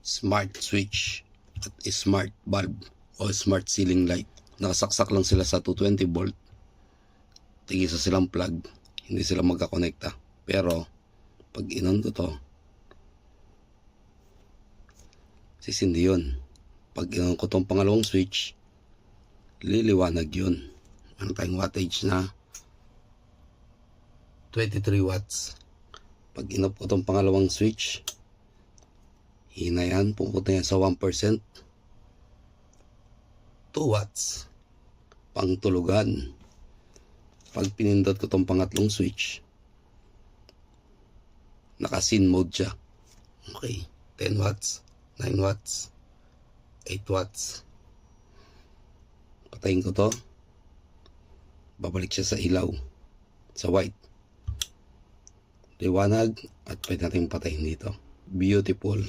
smart switch at smart bulb o smart ceiling light. Nakasaksak lang sila sa 220 volt. Tigisa silang plug, hindi sila magkakonekta. Pero pag inon ko to, sisindi yun. Pag inon ko tong pangalawang switch, liliwanag yun. Meron tayong wattage na 23 watts. Pag inop ko tong pangalawang switch, hina yan, pupunta yan sa 1%, 2 watts pangtulugan. Pag pinindot ko tong pangatlong switch, naka-scene mode siya. Okay, 10 watts, 9 watts, 8 watts. Patayin ko to, babalik siya sa ilaw, sa white, liwanag, at pwede natin patayin dito. Beautiful.